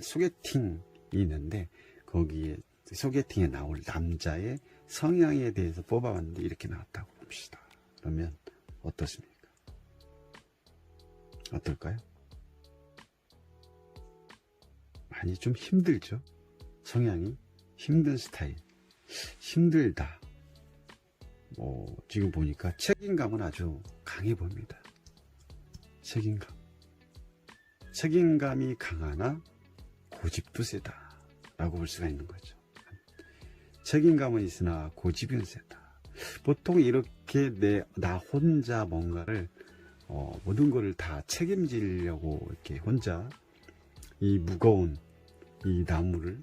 소개팅이 있는데 거기에 소개팅에 나올 남자의 성향에 대해서 뽑아봤는데 이렇게 나왔다고 봅시다. 그러면 어떻습니까? 어떨까요? 많이 좀 힘들죠? 성향이 힘든 스타일. 힘들다. 지금 보니까 책임감은 아주 강해 보입니다. 책임감이 강하나 고집도 세다 라고 볼 수가 있는 거죠. 책임감은 있으나 고집은 세다. 보통 이렇게 나 혼자 뭔가를 모든 것을 다 책임지려고 이렇게 혼자 이 무거운 이 나무를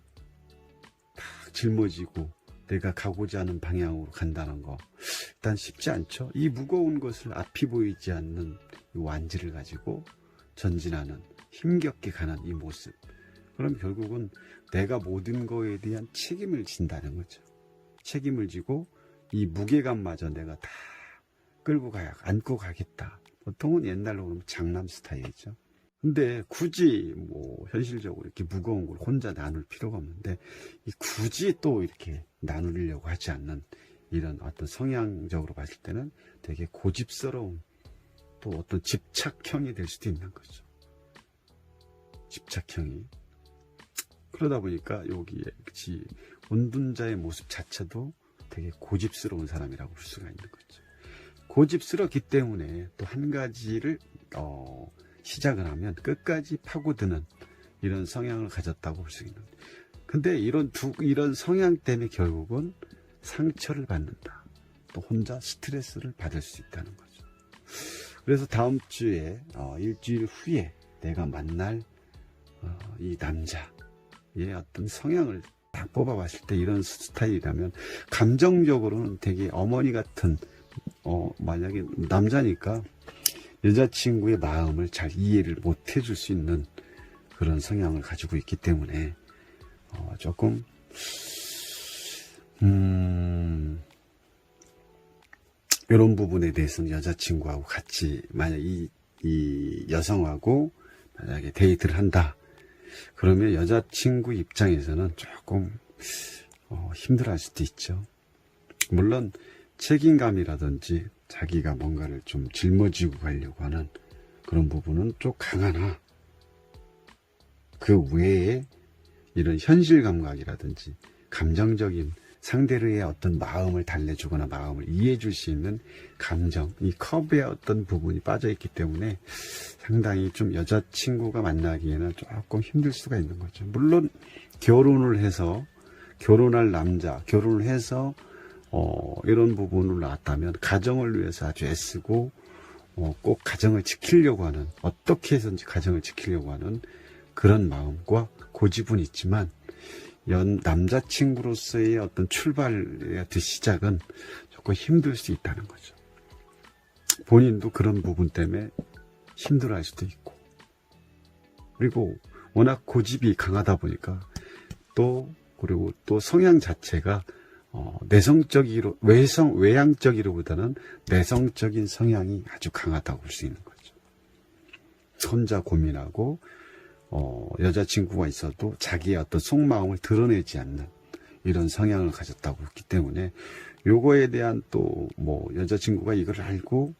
딱 짊어지고 내가 가고자 하는 방향으로 간다는 거 일단 쉽지 않죠. 이 무거운 것을 앞이 보이지 않는 이 완지를 가지고 전진하는 힘겹게 가는 이 모습, 그럼 결국은 내가 모든 거에 대한 책임을 진다는 거죠. 책임을 지고 이 무게감마저 내가 다 끌고 안고 가겠다. 보통은 옛날로 그러면 장남 스타일이죠. 근데 굳이 현실적으로 이렇게 무거운 걸 혼자 나눌 필요가 없는데 굳이 또 이렇게 나누려고 하지 않는 이런 어떤 성향적으로 봤을 때는 되게 고집스러운 또 어떤 집착형이 될 수도 있는 거죠. 집착형이. 그러다 보니까 여기에 운둔자의 모습 자체도 되게 고집스러운 사람이라고 볼 수가 있는 거죠. 고집스럽기 때문에 또 한 가지를 시작을 하면 끝까지 파고드는 이런 성향을 가졌다고 볼 수 있는 거예요. 근데 이런 성향 때문에 결국은 상처를 받는다. 또 혼자 스트레스를 받을 수 있다는 거죠. 그래서 다음 주에 일주일 후에 내가 만날 이 남자의 어떤 성향을 딱 뽑아봤을 때 이런 스타일이라면 감정적으로는 되게 어머니 같은 만약에 남자니까 여자친구의 마음을 잘 이해를 못 해줄 수 있는 그런 성향을 가지고 있기 때문에 조금 이런 부분에 대해서는 여자친구하고 같이 만약 이 여성하고 만약에 데이트를 한다 그러면 여자친구 입장에서는 조금 힘들어할 수도 있죠. 물론 책임감이라든지 자기가 뭔가를 좀 짊어지고 가려고 하는 그런 부분은 좀 강하나 그 외에 이런 현실 감각이라든지 감정적인 상대의 어떤 마음을 달래주거나 마음을 이해해 줄 수 있는 감정, 이 컵의 어떤 부분이 빠져 있기 때문에 상당히 좀 여자친구가 만나기에는 조금 힘들 수가 있는 거죠. 물론 결혼을 해서 결혼할 남자, 결혼을 해서 이런 부분을 낳았다면 가정을 위해서 아주 애쓰고 꼭 가정을 지키려고 하는, 어떻게 해서든지 가정을 지키려고 하는 그런 마음과 고집은 있지만 남자친구로서의 어떤 출발의 시작은 조금 힘들 수 있다는 거죠. 본인도 그런 부분 때문에 힘들어할 수도 있고, 그리고 워낙 고집이 강하다 보니까 그리고 또 성향 자체가 외향적이로보다는 내성적인 성향이 아주 강하다고 볼 수 있는 거죠. 혼자 고민하고 여자친구가 있어도 자기의 어떤 속마음을 드러내지 않는 이런 성향을 가졌다고 했기 때문에 요거에 대한 또 여자친구가 이걸 알고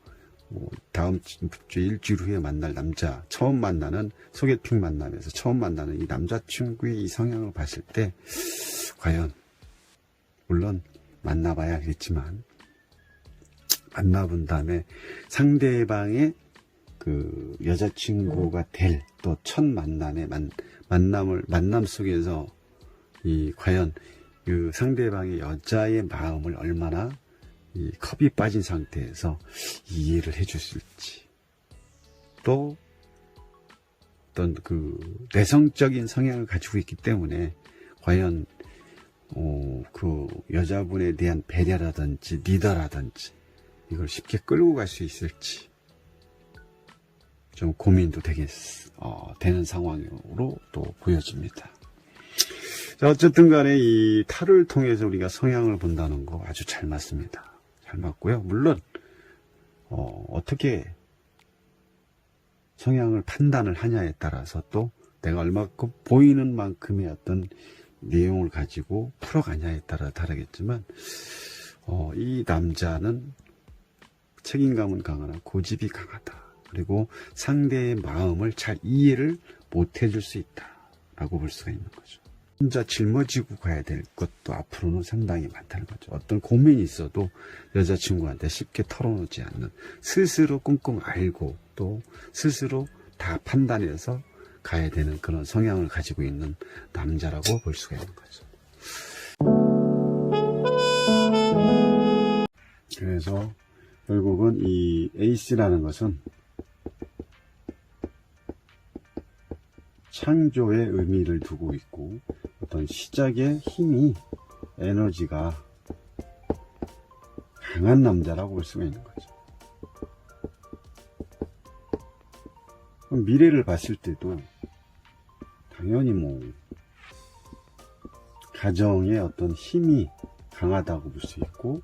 다음 주 일주일 후에 만날 남자, 처음 만나는 소개팅 만남에서 처음 만나는 이 남자친구의 이 성향을 봤을 때 과연, 물론 만나봐야겠지만 만나본 다음에 상대방의 그 여자친구가 될 또 첫 만남의 만남 속에서 과연 그 상대방의 여자의 마음을 얼마나 이 컵이 빠진 상태에서 이해를 해줄 수 있지, 또 어떤 그 내성적인 성향을 가지고 있기 때문에 과연 그 여자분에 대한 배려라든지 리더라든지 이걸 쉽게 끌고 갈 수 있을지 좀 고민도 되는 상황으로 또 보여집니다. 자, 어쨌든 간에 이 타로를 통해서 우리가 성향을 본다는 거 아주 잘 맞습니다. 잘 맞고요. 물론 어떻게 성향을 판단을 하냐에 따라서 또 내가 얼마큼 보이는 만큼의 어떤 내용을 가지고 풀어가냐에 따라 다르겠지만, 이 남자는 책임감은 강하나 고집이 강하다. 그리고 상대의 마음을 잘 이해를 못 해줄 수 있다. 라고 볼 수가 있는 거죠. 혼자 짊어지고 가야 될 것도 앞으로는 상당히 많다는 거죠. 어떤 고민이 있어도 여자친구한테 쉽게 털어놓지 않는, 스스로 꿍꿍 알고 또 스스로 다 판단해서 가야 되는 그런 성향을 가지고 있는 남자라고 볼 수가 있는 거죠. 그래서 결국은 이 에이스라는 것은 창조의 의미를 두고 있고, 어떤 시작의 힘이, 에너지가 강한 남자라고 볼 수가 있는 거죠. 그럼 미래를 봤을 때도 당연히 뭐 가정의 어떤 힘이 강하다고 볼 수 있고,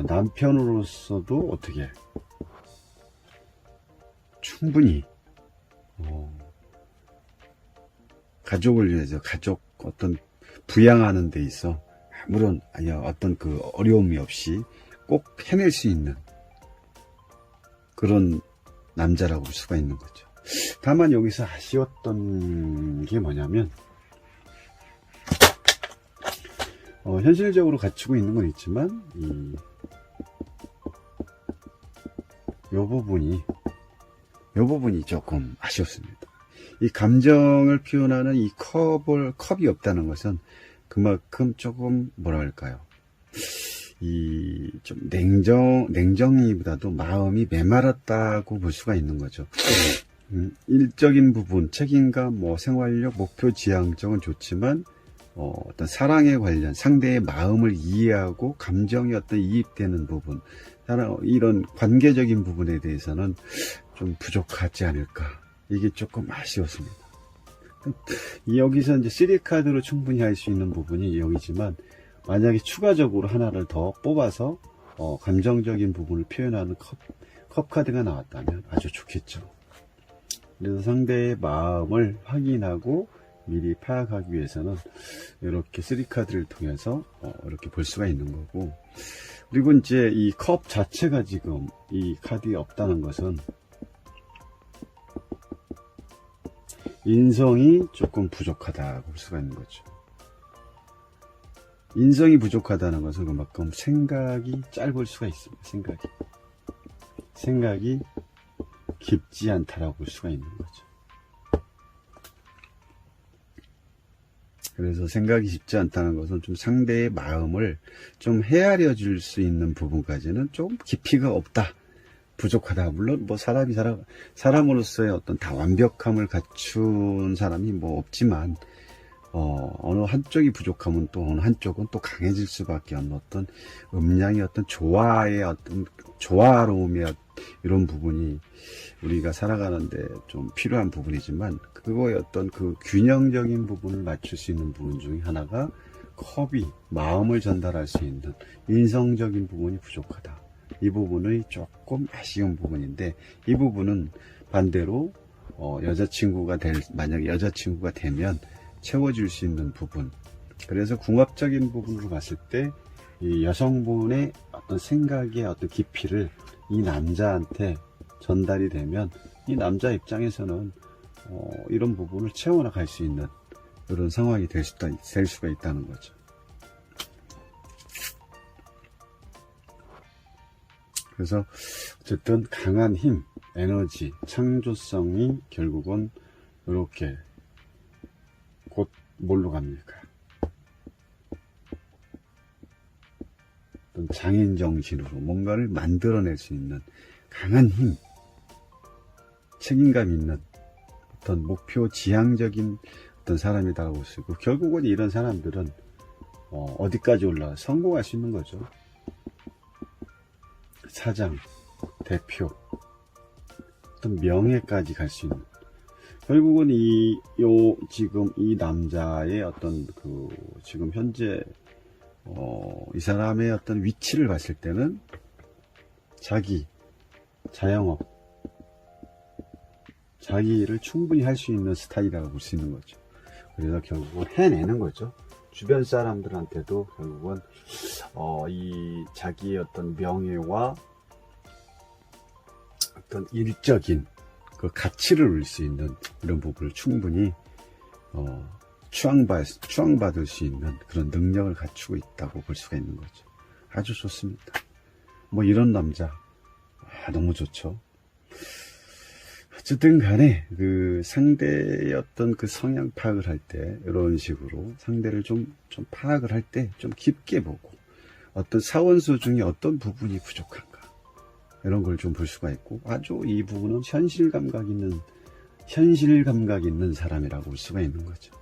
남편으로서도 어떻게 충분히 가족을 위해서, 가족 어떤 부양하는 데 있어 아무런 어떤 그 어려움이 없이 꼭 해낼 수 있는 그런 남자라고 볼 수가 있는 거죠. 다만 여기서 아쉬웠던 게 뭐냐면, 현실적으로 갖추고 있는 건 있지만 요 부분이 조금 아쉬웠습니다. 이 감정을 표현하는 이 컵이 없다는 것은 그만큼 조금 뭐랄까요, 이 좀 냉정이보다도 마음이 메말랐다고 볼 수가 있는 거죠. 일적인 부분, 책임감, 뭐 생활력, 목표 지향적은 좋지만 어떤 사랑에 관련 상대의 마음을 이해하고 감정이 어떤 이입되는 부분, 이런 관계적인 부분에 대해서는 좀 부족하지 않을까. 이게 조금 아쉬웠습니다. 여기서 이제 3카드로 충분히 할 수 있는 부분이 여기지만, 만약에 추가적으로 하나를 더 뽑아서 감정적인 부분을 표현하는 컵 카드가 나왔다면 아주 좋겠죠. 그래서 상대의 마음을 확인하고 미리 파악하기 위해서는 이렇게 3카드를 통해서 이렇게 볼 수가 있는 거고, 그리고 이제 이 컵 자체가 지금 이 카드에 없다는 것은 인성이 조금 부족하다고 볼 수가 있는 거죠. 인성이 부족하다는 것은 그만큼 생각이 짧을 수가 있습니다. 생각이 깊지 않다라고 볼 수가 있는 거죠. 그래서 생각이 깊지 않다는 것은 좀 상대의 마음을 좀 헤아려 줄 수 있는 부분까지는 좀 깊이가 없다, 부족하다. 물론 뭐 사람으로서의 어떤 다 완벽함을 갖춘 사람이 뭐 없지만, 어느 한쪽이 부족하면 또 어느 한쪽은 또 강해질 수밖에 없는 어떤 음양의 어떤 조화로움의 이런 부분이 우리가 살아가는데 좀 필요한 부분이지만, 그거의 어떤 그 균형적인 부분을 맞출 수 있는 부분 중에 하나가 컵이 마음을 전달할 수 있는 인성적인 부분이 부족하다. 이 부분이 조금 아쉬운 부분인데, 이 부분은 반대로 만약에 여자친구가 되면 채워줄 수 있는 부분. 그래서 궁합적인 부분으로 봤을 때 이 여성분의 어떤 생각의 어떤 깊이를 이 남자한테 전달이 되면, 이 남자 입장에서는 이런 부분을 채워나갈 수 있는 그런 상황이 될 수가 있다는 거죠. 그래서 어쨌든 강한 힘, 에너지, 창조성이 결국은 이렇게 곧 뭘로 갑니까? 어떤 장인 정신으로 뭔가를 만들어낼 수 있는 강한 힘, 책임감 있는 어떤 목표 지향적인 어떤 사람이다라고 볼 수 있고, 결국은 이런 사람들은 어디까지 올라가 성공할 수 있는 거죠. 사장, 대표, 어떤 명예까지 갈 수 있는, 결국은 지금 이 남자의 어떤 지금 현재 이 사람의 어떤 위치를 봤을 때는 자영업, 자기 일을 충분히 할 수 있는 스타일이라고 볼 수 있는 거죠. 그래서 결국은 해내는 거죠. 주변 사람들한테도 결국은 이 자기의 어떤 명예와 어떤 일적인 그 가치를 올릴 수 있는 이런 부분을 충분히 추앙받을 수 있는 그런 능력을 갖추고 있다고 볼 수가 있는 거죠. 아주 좋습니다. 뭐 이런 남자 너무 좋죠. 어쨌든 간에 그 상대의 어떤 그 성향 파악을 할 때 이런 식으로 상대를 좀 파악을 할 때 좀 깊게 보고 어떤 사원수 중에 어떤 부분이 부족한가 이런 걸 좀 볼 수가 있고, 아주 이 부분은 현실 감각 있는 사람이라고 볼 수가 있는 거죠.